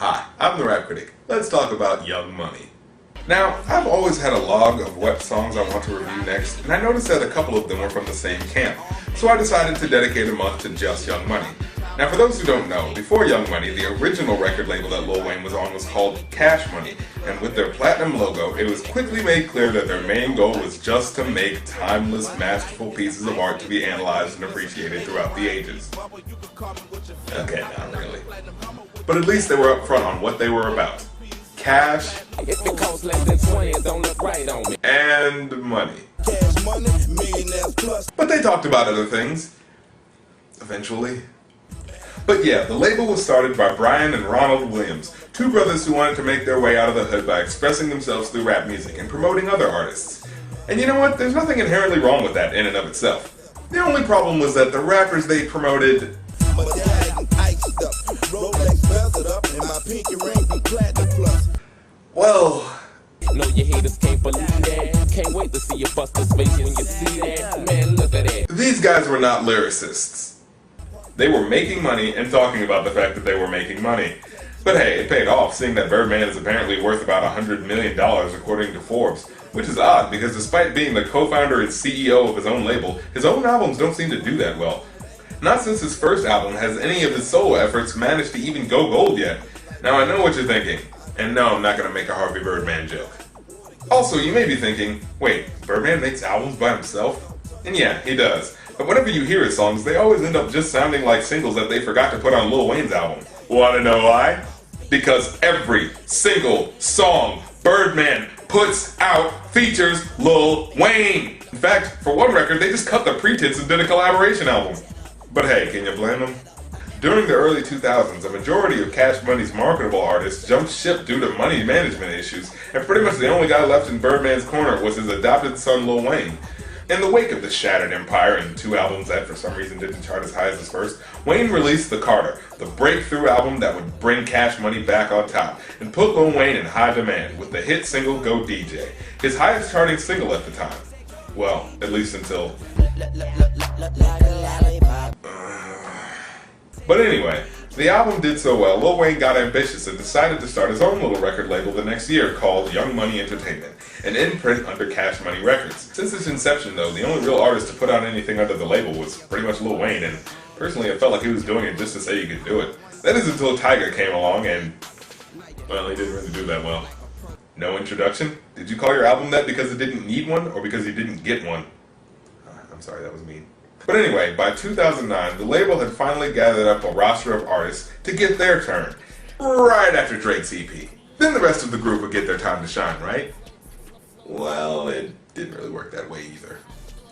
Hi, I'm the Rap Critic. Let's talk about Young Money. Now, I've always had a log of what songs I want to review next, and I noticed that a couple of them were from the same camp, so I decided to dedicate a month to just Young Money. Now, for those who don't know, before Young Money, the original record label that Lil Wayne was on was called Cash Money, and with their platinum logo, it was quickly made clear that their main goal was just to make timeless, masterful pieces of art to be analyzed and appreciated throughout the ages. Okay, not really. But at least they were upfront on what they were about. Cash and money. But they talked about other things. Eventually. But yeah, the label was started by Brian and Ronald Williams, two brothers who wanted to make their way out of the hood by expressing themselves through rap music and promoting other artists. And you know what? There's nothing inherently wrong with that in and of itself. The only problem was that the rappers they promoted well, know your haters can't believe that. Can't wait to see your buster's face when you see that. Man, look at that. These guys were not lyricists. They were making money and talking about the fact that they were making money. But hey, it paid off, seeing that Birdman is apparently worth about $100 million according to Forbes, which is odd because despite being the co-founder and CEO of his own label, his own albums don't seem to do that well. Not since his first album has any of his solo efforts managed to even go gold yet. Now I know what you're thinking, and no, I'm not going to make a Harvey Birdman joke. Also, you may be thinking, wait, Birdman makes albums by himself? And yeah, he does. But whenever you hear his songs, they always end up just sounding like singles that they forgot to put on Lil Wayne's album. Wanna know why? Because every single song Birdman puts out features Lil Wayne. In fact, for one record, they just cut the pre-tits and did a collaboration album. But hey, can you blame them? During the early 2000s, a majority of Cash Money's marketable artists jumped ship due to money management issues, and pretty much the only guy left in Birdman's corner was his adopted son Lil Wayne. In the wake of this shattered empire and two albums that for some reason didn't chart as high as his first, Wayne released The Carter, the breakthrough album that would bring Cash Money back on top, and put Lil Wayne in high demand with the hit single Go DJ, his highest charting single at the time. Well, at least until... But anyway, the album did so well, Lil Wayne got ambitious and decided to start his own little record label the next year called Young Money Entertainment, an imprint under Cash Money Records. Since its inception though, the only real artist to put out anything under the label was pretty much Lil Wayne, and personally I felt like he was doing it just to say he could do it. That is until Tyga came along and, well, he didn't really do that well. No introduction? Did you call your album that because it didn't need one, or because you didn't get one? I'm sorry, that was mean. But anyway, by 2009, the label had finally gathered up a roster of artists to get their turn, right after Drake's EP. Then the rest of the group would get their time to shine, right? Well, it didn't really work that way either.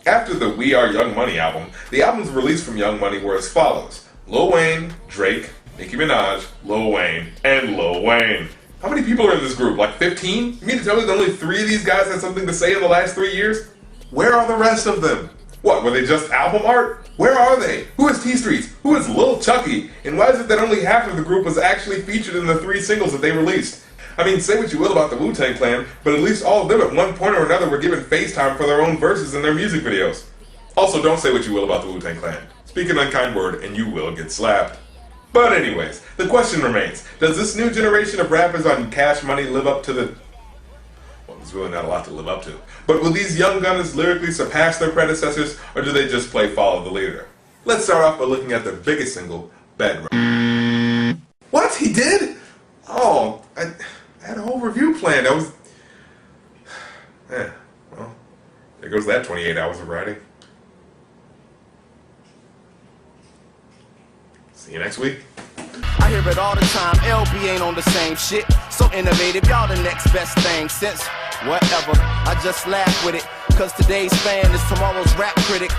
After the We Are Young Money album, the albums released from Young Money were as follows: Lil Wayne, Drake, Nicki Minaj, Lil Wayne, and Lil Wayne. How many people are in this group? Like 15? You mean to tell me that only 3 of these guys had something to say in the last 3 years? Where are the rest of them? What, were they just album art? Where are they? Who is T-Streets? Who is Lil Chucky? And why is it that only half of the group was actually featured in the 3 singles that they released? I mean, say what you will about the Wu-Tang Clan, but at least all of them at one point or another were given FaceTime for their own verses in their music videos. Also, don't say what you will about the Wu-Tang Clan. Speak an unkind word and you will get slapped. But anyways, the question remains, does this new generation of rappers on Cash Money live up to the... Well, there's really not a lot to live up to. But will these young gunners lyrically surpass their predecessors, or do they just play follow the leader? Let's start off by looking at their biggest single, Bedrock. What? He did? Oh, I had a whole review planned. Well, there goes that 28 hours of writing. See you next week. I hear it all the time, LB ain't on the same shit. So innovative, y'all the next best thing since whatever. I just laugh with it, cause today's fan is tomorrow's rap critic.